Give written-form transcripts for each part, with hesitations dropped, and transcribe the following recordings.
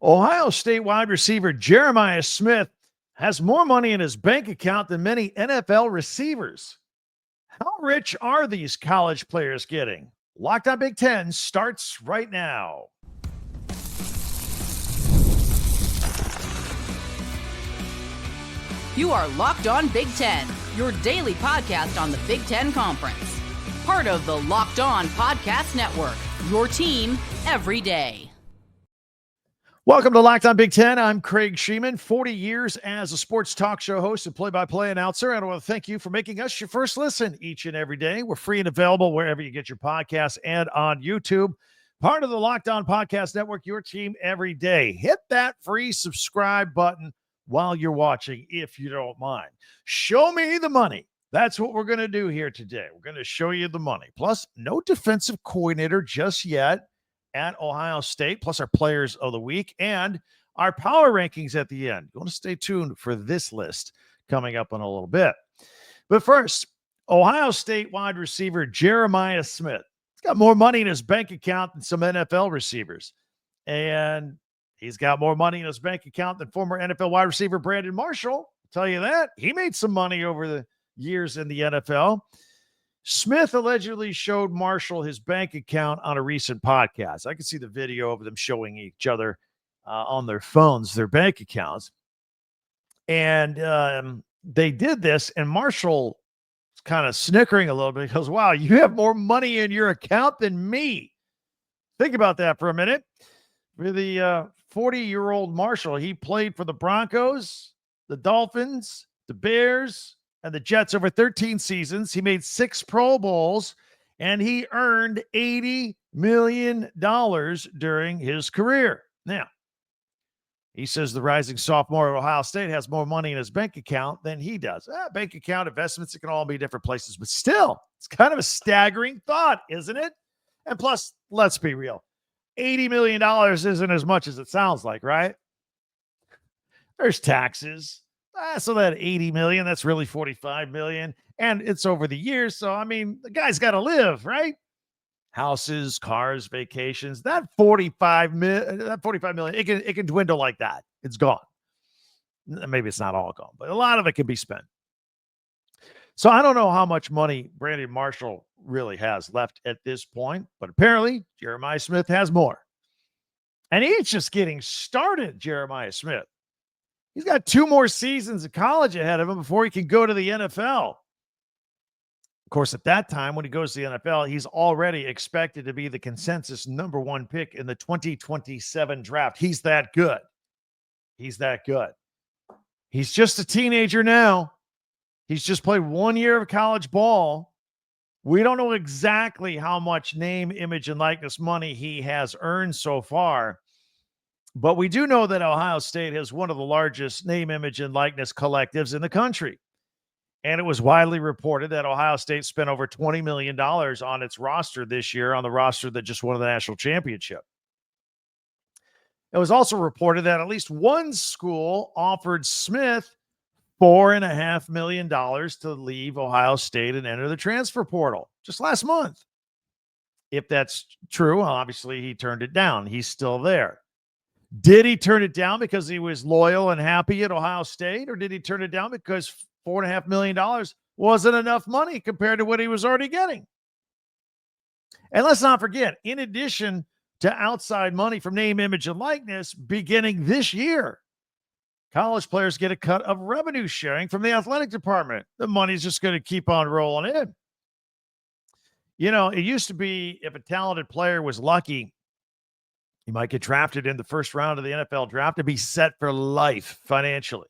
Ohio State wide receiver Jeremiah Smith has more money in his bank account than many NFL receivers. How rich are these college players getting? Locked on Big Ten starts right now. You are Locked On Big Ten, your daily podcast on the Big Ten Conference. Part of the Locked On Podcast Network, your team every day. Welcome to Locked On Big Ten. I'm Craig Sheeman, 40 years as a sports talk show host and play-by-play announcer. And I want to thank you for making us your first listen each and every day. We're free and available wherever you get your podcasts and on YouTube. Part of the Locked On Podcast Network, your team every day. Hit that free subscribe button while you're watching, if you don't mind. Show me the money. That's what we're going to do here today. We're going to show you the money. Plus, no defensive coordinator just yet at Ohio State, plus our players of the week and our power rankings at the end. You want to stay tuned for this list coming up in a little bit. But first, Ohio State wide receiver Jeremiah Smith. He's got more money in his bank account than some NFL receivers. And he's got more money in his bank account than former NFL wide receiver Brandon Marshall. I'll tell you that. He made some money over the years in the NFL. Smith allegedly showed Marshall his bank account on a recent podcast. I can see the video of them showing each other on their phones, their bank accounts. And they did this, and Marshall was kind of snickering a little bit. He goes, wow, you have more money in your account than me. Think about that for a minute. For the 40-year-old Marshall, he played for the Broncos, the Dolphins, the Bears, and the Jets over 13 seasons. He made 6 Pro Bowls, and he earned $80 million during his career. Now, he says the rising sophomore at Ohio State has more money in his bank account than he does. Bank account, investments, it can all be different places, but still, it's kind of a staggering thought, isn't it? And plus, let's be real. $80 million isn't as much as it sounds like, right? There's taxes. So that 80 million, that's really 45 million. And it's over the years. So, I mean, the guy's got to live, right? Houses, cars, vacations, that 45 million, it can dwindle like that. It's gone. Maybe it's not all gone, but a lot of it can be spent. So I don't know how much money Brandon Marshall really has left at this point, but apparently Jeremiah Smith has more. And he's just getting started, Jeremiah Smith. He's got 2 more seasons of college ahead of him before he can go to the NFL. Of course, at that time, when he goes to the NFL, he's already expected to be the consensus number 1 pick in the 2027 draft. He's that good. He's that good. He's just a teenager now. He's just played 1 year of college ball. We don't know exactly how much name, image, and likeness money he has earned so far. But we do know that Ohio State has one of the largest name, image, and likeness collectives in the country. And it was widely reported that Ohio State spent over $20 million on its roster this year, on the roster that just won the national championship. It was also reported that at least one school offered Smith $4.5 million to leave Ohio State and enter the transfer portal just last month. If that's true, obviously he turned it down. He's still there. Did he turn it down because he was loyal and happy at Ohio State, or did he turn it down because $4.5 million wasn't enough money compared to what he was already getting? And let's not forget, in addition to outside money from name, image, and likeness, beginning this year, college players get a cut of revenue sharing from the athletic department. The money's just going to keep on rolling in. You know, it used to be if a talented player was lucky, he might get drafted in the first round of the NFL draft and be set for life financially.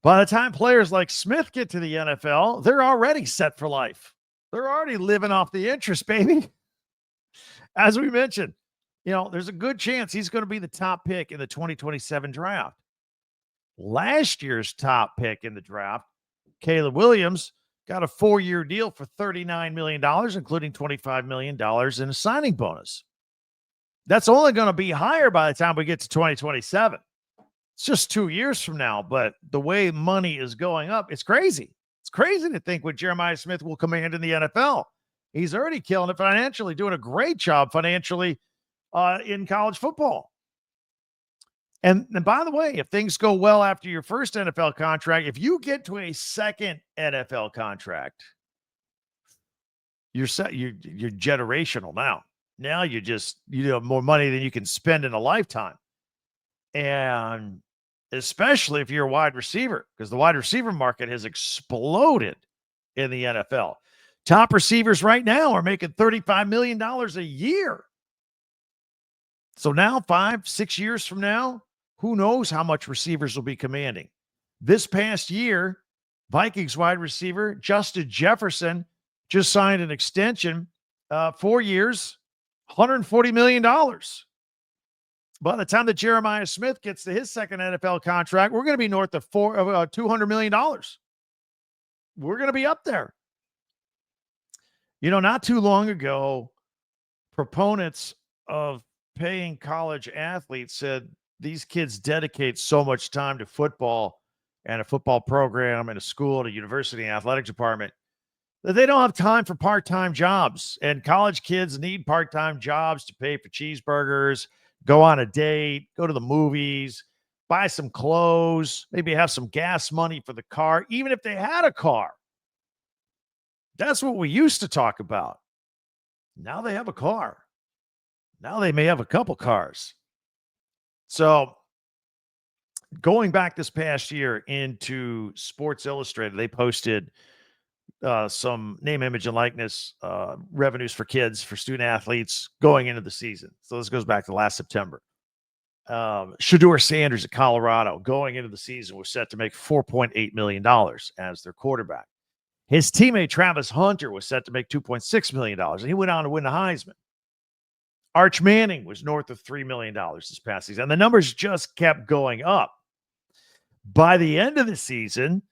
By the time players like Smith get to the NFL, they're already set for life. They're already living off the interest, baby. As we mentioned, you know, there's a good chance he's going to be the top pick in the 2027 draft. Last year's top pick in the draft, Caleb Williams, got a 4-year deal for $39 million, including $25 million in a signing bonus. That's only going to be higher by the time we get to 2027. It's just 2 years from now, but the way money is going up, it's crazy. It's crazy to think what Jeremiah Smith will command in the NFL. He's already killing it financially, doing a great job financially in college football. And by the way, if things go well after your first NFL contract, if you get to a second NFL contract, you're set. You're generational now. Now you have more money than you can spend in a lifetime, and especially if you're a wide receiver, because the wide receiver market has exploded in the NFL. Top receivers right now are making $35 million a year. So now, 5-6 years from now, who knows how much receivers will be commanding? This past year, Vikings wide receiver Justin Jefferson just signed an extension, 4 years, $140 million. By the time that Jeremiah Smith gets to his second NFL contract, we're going to be north of $200 million. We're going to be up there. Not too long ago, proponents of paying college athletes said these kids dedicate so much time to football and a football program and a school and a university and athletic department that they don't have time for part-time jobs. And college kids need part-time jobs to pay for cheeseburgers, go on a date, go to the movies, buy some clothes, maybe have some gas money for the car, even if they had a car. That's what we used to talk about. Now they have a car. Now they may have a couple cars. So going back this past year into Sports Illustrated, they posted some name, image, and likeness revenues for kids, for student athletes going into the season. So this goes back to last September. Shedeur Sanders at Colorado going into the season was set to make $4.8 million as their quarterback. His teammate Travis Hunter was set to make $2.6 million, and he went on to win the Heisman. Arch Manning was north of $3 million this past season, and the numbers just kept going up. By the end of the season,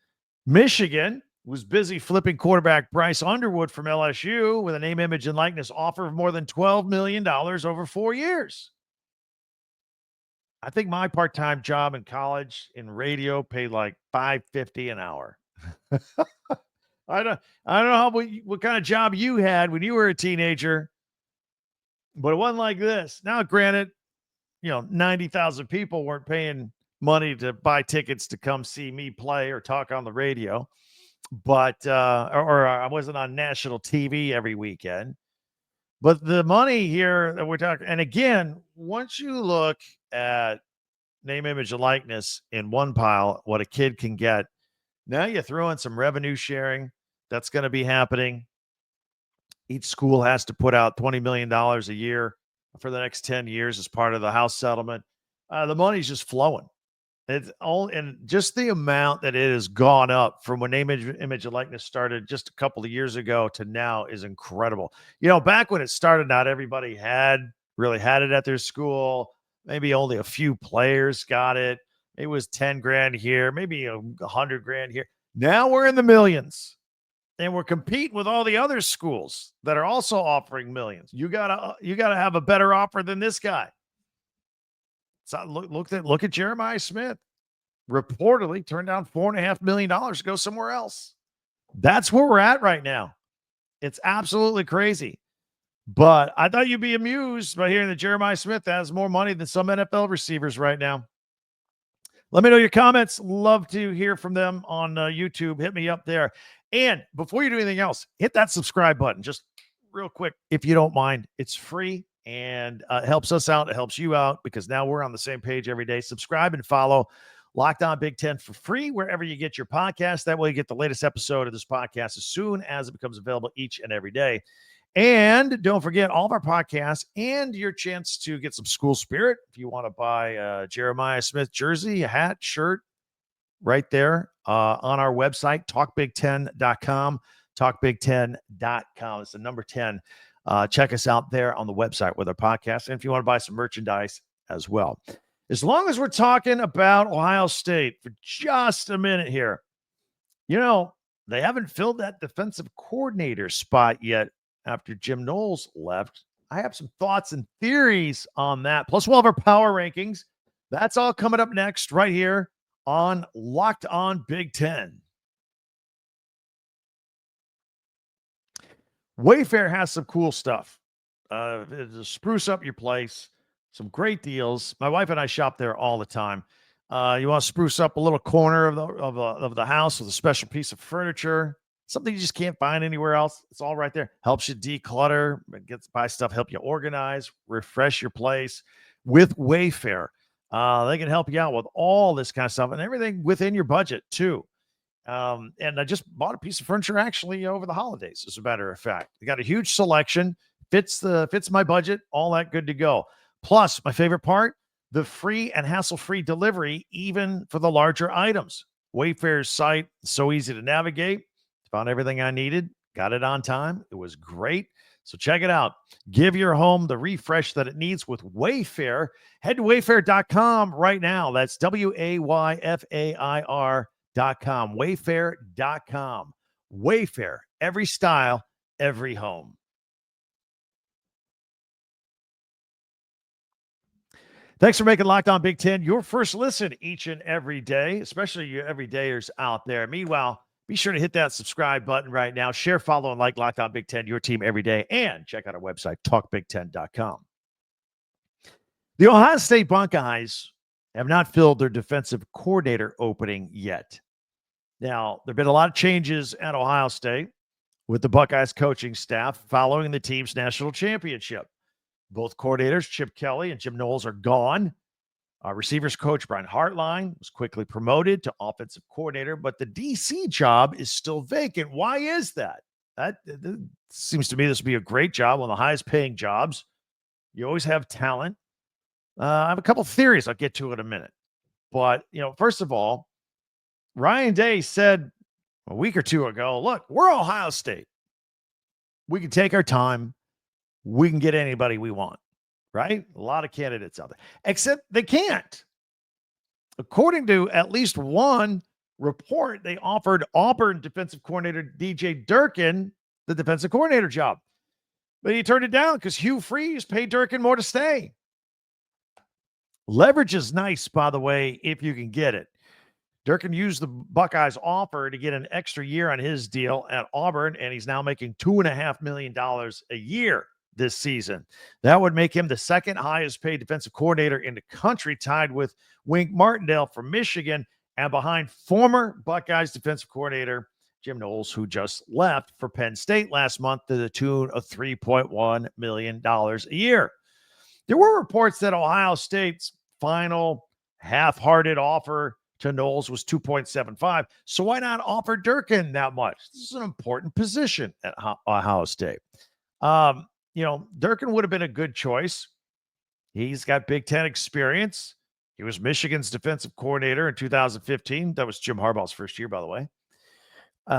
Michigan was busy flipping quarterback Bryce Underwood from LSU with a name, image, and likeness offer of more than $12 million over 4 years. I think my part-time job in college in radio paid like $5.50 an hour. I don't know what kind of job you had when you were a teenager, but it wasn't like this. Now, granted, 90,000 people weren't paying money to buy tickets to come see me play or talk on the radio, but or I wasn't on national TV every weekend. But the money here that we're talking, and again, once you look at name, image, and likeness in one pile, what a kid can get, now you throw in some revenue sharing that's going to be happening. Each school has to put out $20 million a year for the next 10 years as part of the House settlement. The money's just flowing. It's all, and just the amount that it has gone up from when name, image, and likeness started just a couple of years ago to now is incredible. Back when it started, not everybody really had it at their school. Maybe only a few players got it. It was 10 grand here, maybe 100 grand here. Now we're in the millions, and we're competing with all the other schools that are also offering millions. You gotta have a better offer than this guy. So look at Jeremiah Smith. Reportedly turned down $4.5 million to go somewhere else. That's where we're at right now. It's absolutely crazy. But I thought you'd be amused by hearing that Jeremiah Smith has more money than some NFL receivers right now. Let me know your comments. Love to hear from them on YouTube. Hit me up there. And before you do anything else, hit that subscribe button just real quick, if you don't mind. It's free, and it helps us out. It helps you out, because now we're on the same page every day. Subscribe and follow Locked On Big Ten for free wherever you get your podcast. That way you get the latest episode of this podcast as soon as it becomes available each and every day. And don't forget all of our podcasts and your chance to get some school spirit. If you want to buy a Jeremiah Smith jersey, a hat, shirt, right there on our website, talkbig10.com, talkbig10.com. It's the number 10. Check us out there on the website with our podcast. And if you want to buy some merchandise as well. As long as we're talking about Ohio State for just a minute here, they haven't filled that defensive coordinator spot yet after Jim Knowles left. I have some thoughts and theories on that. Plus, we'll have our power rankings. That's all coming up next right here on Locked On Big Ten. Wayfair has some cool stuff to spruce up your place. Some great deals. My wife and I shop there all the time. You want to spruce up a little corner of the house with a special piece of furniture, something you just can't find anywhere else. It's all right there. Helps you declutter, buy stuff, help you organize, refresh your place with Wayfair. They can help you out with all this kind of stuff and everything within your budget too. And I just bought a piece of furniture actually over the holidays, as a matter of fact. They got a huge selection, fits my budget, all that good to go. Plus, my favorite part, the free and hassle-free delivery, even for the larger items. Wayfair's site is so easy to navigate. Found everything I needed, got it on time. It was great. So check it out. Give your home the refresh that it needs with Wayfair. Head to wayfair.com right now. That's WAYFAIR.com. Wayfair.com. Wayfair, every style, every home. Thanks for making Locked On Big Ten your first listen each and every day, especially you everydayers out there. Meanwhile, be sure to hit that subscribe button right now. Share, follow, and like Locked On Big Ten, your team every day. And check out our website, talkbig10.com. The Ohio State Buckeyes have not filled their defensive coordinator opening yet. Now, there have been a lot of changes at Ohio State with the Buckeyes coaching staff following the team's national championship. Both coordinators, Chip Kelly and Jim Knowles, are gone. Receivers coach Brian Hartline was quickly promoted to offensive coordinator, but the DC job is still vacant. Why is that? That seems to me this would be a great job, one of the highest paying jobs. You always have talent. I have a couple theories I'll get to in a minute. But, first of all, Ryan Day said a week or two ago, look, we're Ohio State. We can take our time. We can get anybody we want, right? A lot of candidates out there, except they can't. According to at least one report, they offered Auburn defensive coordinator DJ Durkin the defensive coordinator job, but he turned it down because Hugh Freeze paid Durkin more to stay. Leverage is nice, by the way, if you can get it. Durkin used the Buckeyes offer to get an extra year on his deal at Auburn, and he's now making $2.5 million a year this season. That would make him the second highest paid defensive coordinator in the country, tied with Wink Martindale from Michigan and behind former Buckeyes defensive coordinator Jim Knowles, who just left for Penn State last month to the tune of $3.1 million a year. There were reports that Ohio State's final half-hearted offer to Knowles was 2.75. So why not offer Durkin that much? This is an important position at Ohio State. Durkin would have been a good choice. He's got Big Ten experience. He was Michigan's defensive coordinator in 2015. That was Jim Harbaugh's first year, by the way.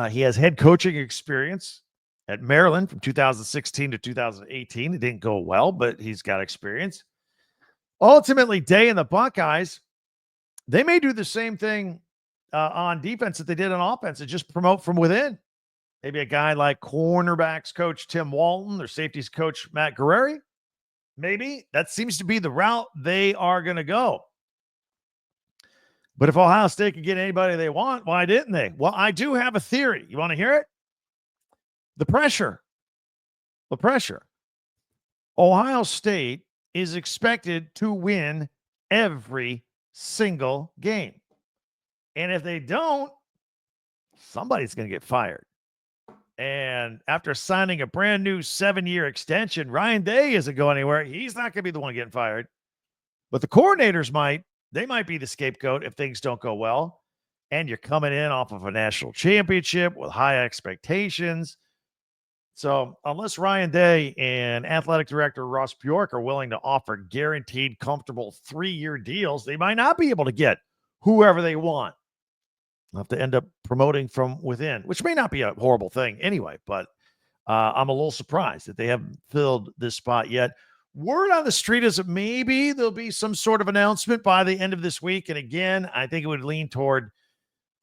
He has head coaching experience at Maryland from 2016 to 2018. It didn't go well, but he's got experience. Ultimately, Day and the Buckeyes, they may do the same thing on defense that they did on offense and just promote from within. Maybe a guy like cornerbacks coach Tim Walton or safeties coach Matt Guerrieri. Maybe that seems to be the route they are going to go. But if Ohio State could get anybody they want, why didn't they? Well, I do have a theory. You want to hear it? The pressure. Ohio State is expected to win every single game. And if they don't, somebody's going to get fired. And after signing a brand new 7-year extension, Ryan Day isn't going anywhere. He's not going to be the one getting fired. But the coordinators might. They might be the scapegoat if things don't go well. And you're coming in off of a national championship with high expectations. So unless Ryan Day and athletic director Ross Bjork are willing to offer guaranteed, comfortable 3-year deals, they might not be able to get whoever they want. They'll have to end up promoting from within, which may not be a horrible thing anyway, but I'm a little surprised that they haven't filled this spot yet. Word on the street is that maybe there'll be some sort of announcement by the end of this week. And again, I think it would lean toward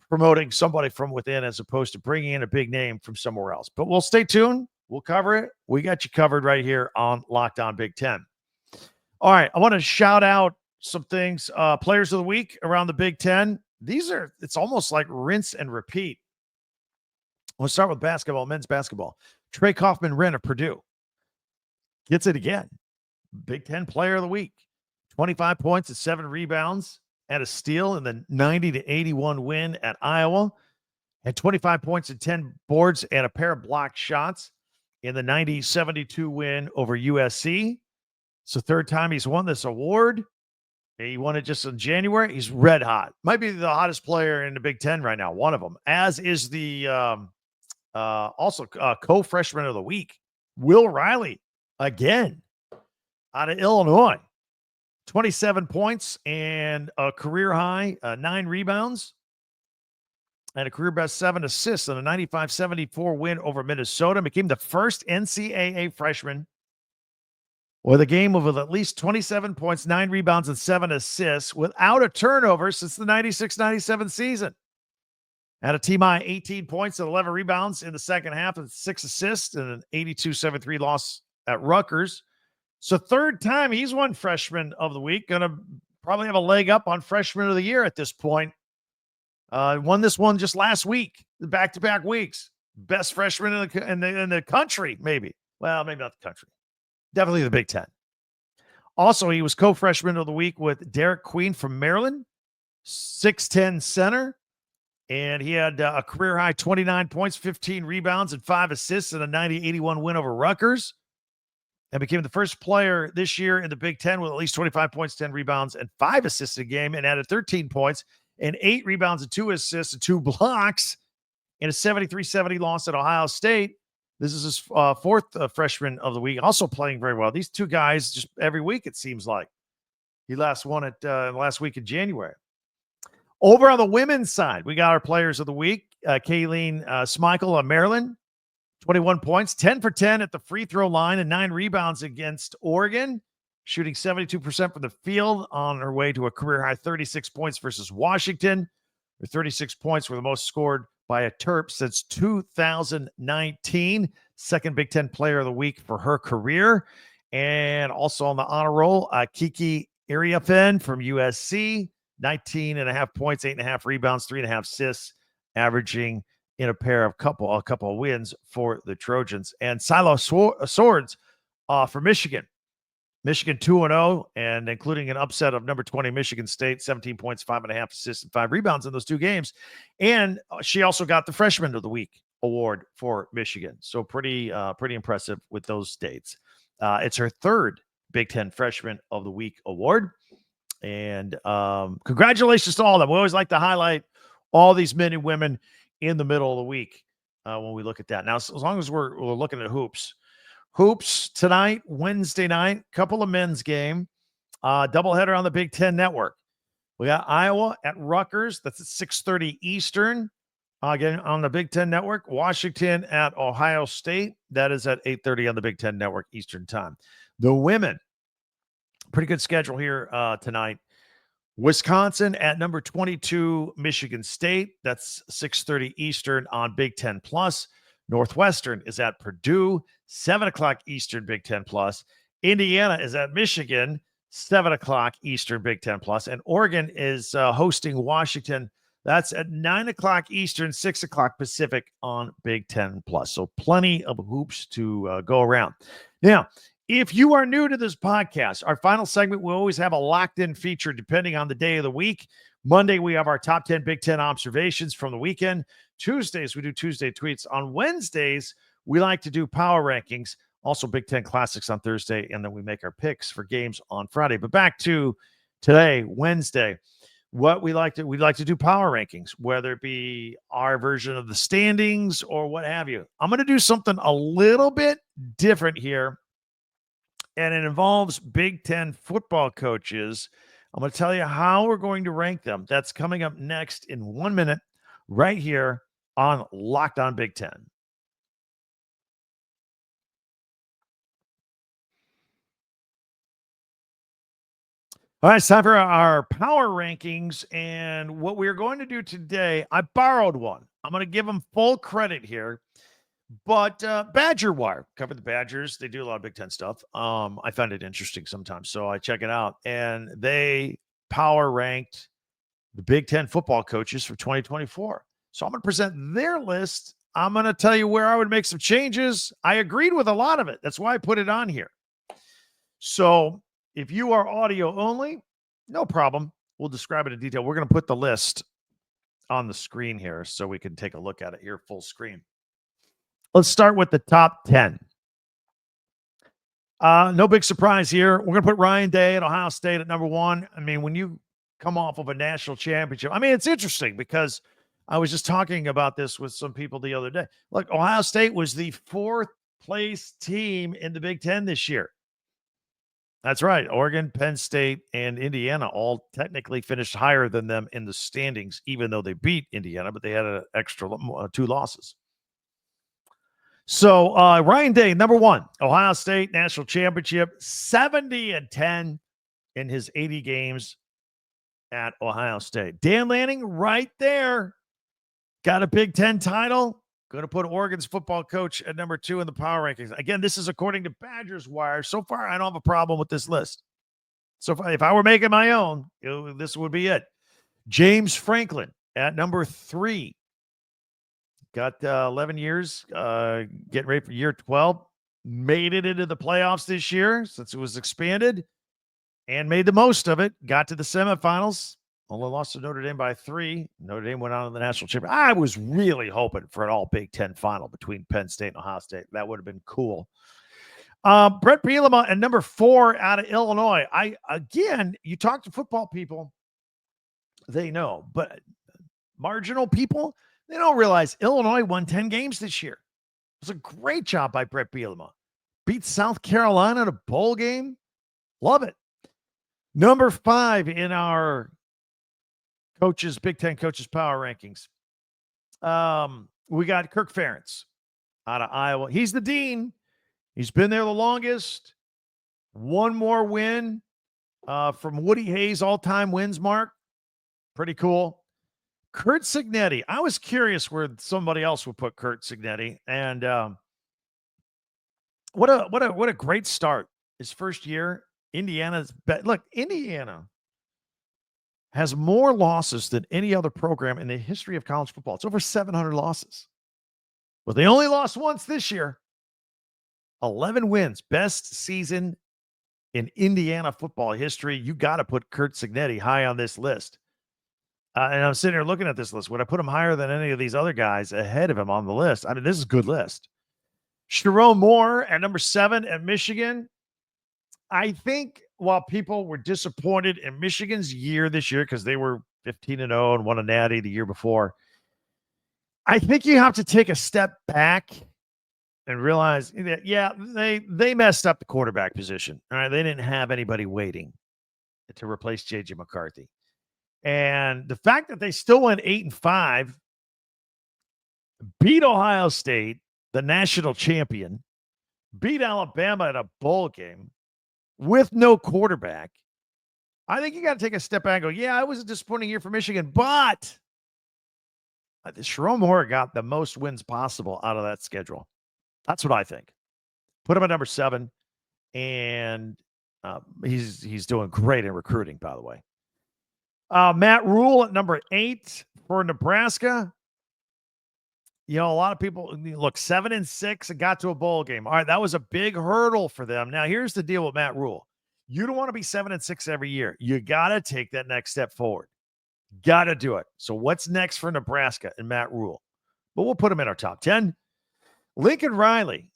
promoting somebody from within as opposed to bringing in a big name from somewhere else. But we'll stay tuned. We'll cover it. We got you covered right here on Locked On Big Ten. All right. I want to shout out some things. Players of the week around the Big Ten. It's almost like rinse and repeat. We'll start with basketball, men's basketball. Trey Kaufman-Wren of Purdue gets it again. Big Ten player of the week. 25 points and 7 rebounds and a steal in the 90-81 win at Iowa. Had 25 points and 10 boards and a pair of blocked shots in the 90-72 win over USC. It's the third time he's won this award. He won it just in January. He's red hot. Might be the hottest player in the Big Ten right now, one of them, as is the co-freshman of the week, Will Riley, again, out of Illinois. 27 points and a career high, 9 rebounds, and a career best 7 assists in a 95-74 win over Minnesota. Became the first NCAA freshman with a game of at least 27 points, 9 rebounds, and 7 assists without a turnover since the 96-97 season. Had a team high 18 points and 11 rebounds in the second half and 6 assists in an 82-73 loss at Rutgers. So third time he's won freshman of the week. Going to probably have a leg up on freshman of the year at this point. Won this one just last week, back-to-back weeks. Best freshman in the country, maybe. Well, maybe not the country. Definitely the Big Ten. Also, he was co-freshman of the week with Derek Queen from Maryland, 6'10 center. And he had a career-high 29 points, 15 rebounds, and 5 assists in a 90-81 win over Rutgers. And became the first player this year in the Big Ten with at least 25 points, 10 rebounds, and 5 assists a game, and added 13 points and 8 rebounds and 2 assists and 2 blocks in a 73-70 loss at Ohio State. This is his fourth freshman of the week, also playing very well. These two guys, just every week, it seems like. He last won it last week in January. Over on the women's side, we got our players of the week. Kayleen Schmeichel of Maryland, 21 points, 10 for 10 at the free throw line, and 9 rebounds against Oregon, shooting 72% from the field on her way to a career-high 36 points versus Washington. Her 36 points were the most scored by a Terp since 2019. Second Big Ten player of the week for her career. And also on the honor roll, Kiki Iriafen from USC, 19.5 points, 8.5 rebounds, 3.5 assists, averaging in a couple of wins for the Trojans. And Silo Swords for Michigan. Michigan 2-0, and including an upset of number 20 Michigan State, 17 points, 5.5 assists, and 5 rebounds in those 2 games. And she also got the Freshman of the Week award for Michigan. So pretty impressive with those dates. It's her third Big Ten Freshman of the Week award. And congratulations to all of them. We always like to highlight all these men and women in the middle of the week when we look at that. Now, as long as we're looking at hoops tonight, Wednesday night, couple of men's game, doubleheader on the Big Ten Network. We got Iowa at Rutgers. That's at 6:30 Eastern. Again, on the Big Ten Network. Washington at Ohio State. That is at 8:30 on the Big Ten Network Eastern time. The women, pretty good schedule here tonight. Wisconsin at number 22, Michigan State. That's 6:30 Eastern on Big Ten Plus. Northwestern is at Purdue, 7 o'clock Eastern, Big Ten Plus. Indiana is at Michigan, 7 o'clock Eastern, Big Ten Plus. And Oregon is hosting Washington. That's at 9 o'clock Eastern, 6 o'clock Pacific on Big Ten Plus. So plenty of hoops to go around. Now, if you are new to this podcast, our final segment, we always have a locked-in feature depending on the day of the week. Monday, we have our top 10 Big Ten observations from the weekend. Tuesdays, we do Tuesday tweets. On Wednesdays, we like to do power rankings, also Big Ten classics on Thursday, and then we make our picks for games on Friday. But back to today, Wednesday, what we like to do power rankings, whether it be our version of the standings or what have you. I'm going to do something a little bit different here, and it involves Big Ten football coaches. I'm going to tell you how we're going to rank them. That's coming up next in 1 minute right here on Locked On Big Ten. All right, it's time for our power rankings. And what we're going to do today, I borrowed one. I'm going to give them full credit here. But Badger Wire covered the Badgers. They do a lot of Big Ten stuff. I find it interesting sometimes, so I check it out. And they power ranked the Big Ten football coaches for 2024. So I'm going to present their list. I'm going to tell you where I would make some changes. I agreed with a lot of it. That's why I put it on here. So If you are audio only, no problem. We'll describe it in detail. We're going to put the list on the screen here so we can take a look at it here full screen. Let's start with the top 10. No big surprise here. We're going to put Ryan Day at Ohio State at number 1. I mean, when you come off of a national championship, I mean, it's interesting because I was just talking about this with some people the other day. Look, Ohio State was the 4th place team in the Big Ten this year. That's right. Oregon, Penn State, and Indiana all technically finished higher than them in the standings, even though they beat Indiana, but they had an extra 2 losses. So Ryan Day, number 1, Ohio State national championship, 70-10 in his 80 games at Ohio State. Dan Lanning right there. Got a Big Ten title. Going to put Oregon's football coach at number 2 in the power rankings. Again, this is according to Badgers Wire. So far, I don't have a problem with this list. So if I were making my own, this would be it. James Franklin at number 3. Got 11 years, getting ready for year 12. Made it into the playoffs this year since it was expanded and made the most of it. Got to the semifinals. Only lost to Notre Dame by 3. Notre Dame went on to the national championship. I was really hoping for an all Big Ten final between Penn State and Ohio State. That would have been cool. Brett Bielema at number 4 out of Illinois. You talk to football people, they know, but marginal people, they don't realize Illinois won 10 games this year. It was a great job by Brett Bielema. Beat South Carolina in a bowl game. Love it. Number 5 in our Big Ten coaches power rankings. We got Kirk Ferentz out of Iowa. He's the dean. He's been there the longest. 1 more win from Woody Hayes' all-time wins mark. Pretty cool. Curt Cignetti. I was curious where somebody else would put Curt Cignetti, and what a great start. His first year, Indiana's look. Indiana has more losses than any other program in the history of college football. It's over 700 losses. Well, they only lost once this year. 11 wins, best season in Indiana football history. You got to put Curt Cignetti high on this list. And I'm sitting here looking at this list. Would I put him higher than any of these other guys ahead of him on the list? I mean, this is a good list. Sharon Moore at number 7 at Michigan. I think while people were disappointed in Michigan's year this year because they were 15-0 and won a natty the year before, I think you have to take a step back and realize that, yeah, they messed up the quarterback position. All right, they didn't have anybody waiting to replace J.J. McCarthy. And the fact that they still went 8-5, beat Ohio State, the national champion, beat Alabama in a bowl game with no quarterback, I think you got to take a step back and go, yeah, it was a disappointing year for Michigan, but Sharon Moore got the most wins possible out of that schedule. That's what I think. Put him at number 7, and he's doing great in recruiting, by the way. Matt Rule at number 8 for Nebraska. You know, a lot of people look 7-6 and got to a bowl game. All right, that was a big hurdle for them. Now, here's the deal with Matt Rule. You don't want to be 7-6 every year. You got to take that next step forward. Got to do it. So what's next for Nebraska and Matt Rule? But we'll put him in our top 10. Lincoln Riley.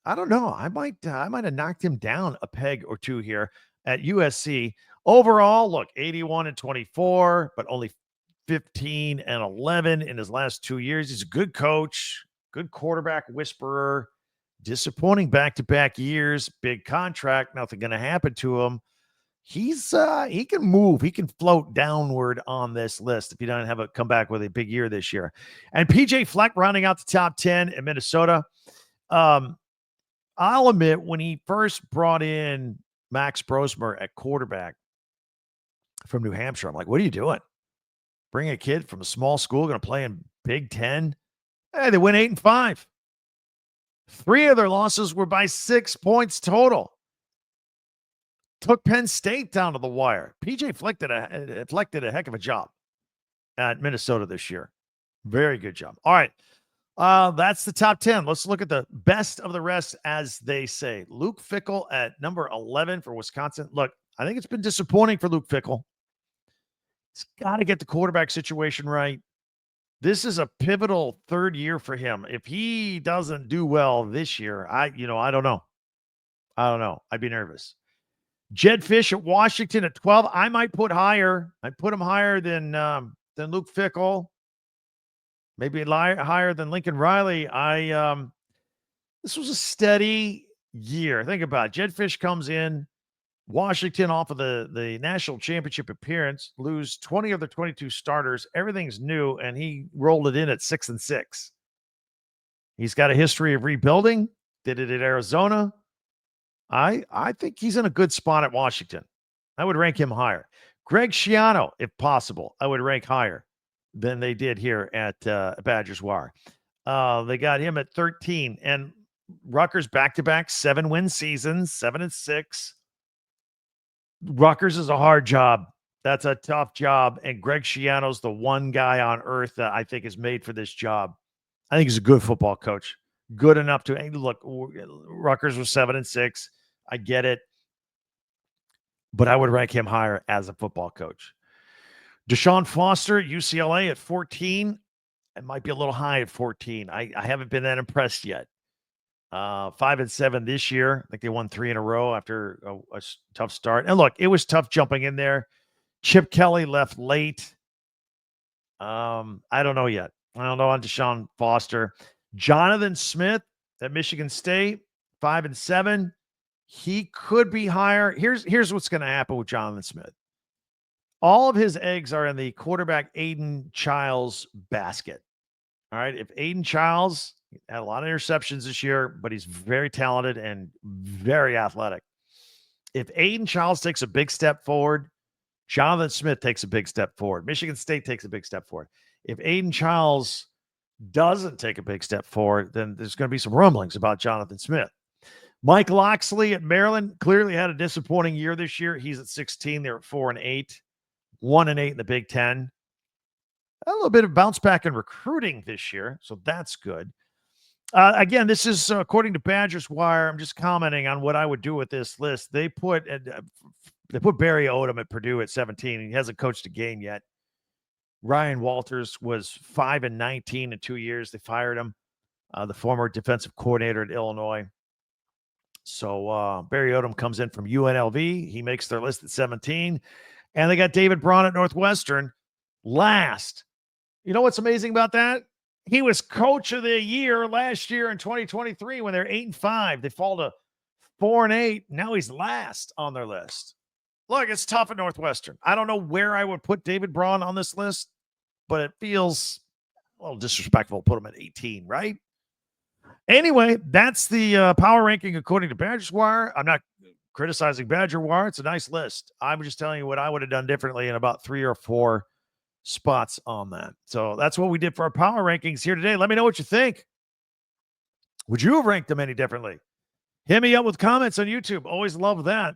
I don't know. I might have knocked him down a peg or 2 here at USC. Overall, look, 81-24, but only 15-11 in his last 2 years. He's a good coach, good quarterback whisperer, disappointing back-to-back years, big contract, nothing going to happen to him. He can move. He can float downward on this list if he doesn't have a come back with a big year this year. And PJ Fleck rounding out the top 10 in Minnesota. I'll admit, when he first brought in Max Brosmer at quarterback from New Hampshire, I'm like, what are you doing? Bring a kid from a small school going to play in Big Ten? Hey, they went 8-5. 3 of their losses were by 6 points total. Took Penn State down to the wire. PJ Fleck did a heck of a job at Minnesota this year. Very good job. All right, That's the top 10. Let's look at the best of the rest, as they say. Luke Fickell at number 11 for Wisconsin. Look, I think it's been disappointing for Luke Fickell. He's got to get the quarterback situation right. This is a pivotal third year for him. If he doesn't do well this year, I don't know. I'd be nervous. Jed Fish at Washington at 12. I might put higher. I'd put him higher than Luke Fickell. Maybe higher than Lincoln Riley. This was a steady year. Think about it. Jed Fish comes in. Washington off of the national championship appearance, lose 20 of their 22 starters. Everything's new, and he rolled it in at 6-6. He's got a history of rebuilding. Did it at Arizona. I think he's in a good spot at Washington. I would rank him higher. Greg Schiano, if possible, I would rank higher than they did here at Badgers Wire. They got him at 13. And Rutgers back-to-back 7-win seasons, 7-6. Rutgers is a hard job. That's a tough job. And Greg Schiano's the one guy on earth that I think is made for this job. I think he's a good football coach. Good enough to look. Rutgers was 7-6. I get it. But I would rank him higher as a football coach. Deshaun Foster, UCLA at 14. It might be a little high at 14. I haven't been that impressed yet. 5-7 this year. I think they won 3 in a row after a tough start. And look, it was tough jumping in there. Chip Kelly left late. I don't know yet. I don't know on Deshaun Foster. Jonathan Smith at Michigan State, 5-7. He could be higher. Here's what's going to happen with Jonathan Smith. All of his eggs are in the quarterback Aiden Childs basket. All right. If Aiden Childs had a lot of interceptions this year, but he's very talented and very athletic. If Aiden Childs takes a big step forward, Jonathan Smith takes a big step forward. Michigan State takes a big step forward. If Aiden Childs doesn't take a big step forward, then there's going to be some rumblings about Jonathan Smith. Mike Loxley at Maryland clearly had a disappointing year this year. He's at 16. They're at 4-8, 1-8 in the Big Ten. A little bit of bounce back in recruiting this year, so that's good. Again, this is according to Badgers Wire. I'm just commenting on what I would do with this list. They put Barry Odom at Purdue at 17. He hasn't coached a game yet. Ryan Walters was 5-19 in 2 years. They fired him, the former defensive coordinator at Illinois. So Barry Odom comes in from UNLV. He makes their list at 17. And they got David Braun at Northwestern last. You know what's amazing about that? He was coach of the year last year in 2023 when they're 8-5. They fall to 4-8. Now he's last on their list. Look, it's tough at Northwestern. I don't know where I would put David Braun on this list, but it feels a little disrespectful to put him at 18, right? Anyway, that's the power ranking according to Badgers Wire. I'm not criticizing Badger Wire. It's a nice list. I'm just telling you what I would have done differently in about 3 or 4 spots on that. So that's what we did for our power rankings here today. Let me know what you think. Would you have ranked them any differently? Hit me up with comments on YouTube. Always love that.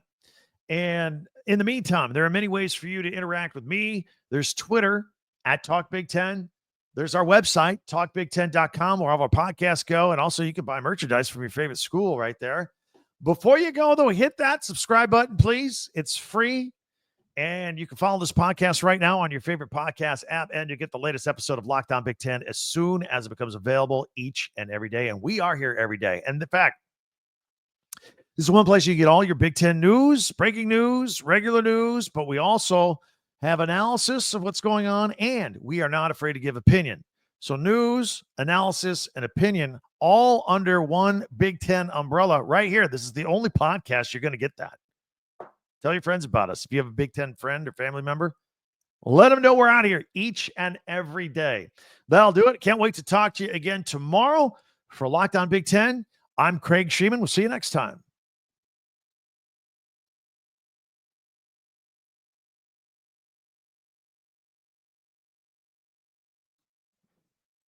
And in the meantime, there are many ways for you to interact with me. There's Twitter at Talk Big Ten. There's our website, talkbig10.com, where all of our podcasts go. And also you can buy merchandise from your favorite school right there. Before you go, though, hit that subscribe button, please. It's free. And you can follow this podcast right now on your favorite podcast app, and you get the latest episode of Locked On Big Ten as soon as it becomes available each and every day. And we are here every day. And in fact, this is one place you get all your Big Ten news, breaking news, regular news, but we also have analysis of what's going on, and we are not afraid to give opinion. So news, analysis, and opinion all under one Big Ten umbrella right here. This is the only podcast you're going to get that. Tell your friends about us. If you have a Big Ten friend or family member, let them know we're out of here each and every day. That'll do it. Can't wait to talk to you again tomorrow for Locked On Big Ten. I'm Craig Sheeman. We'll see you next time.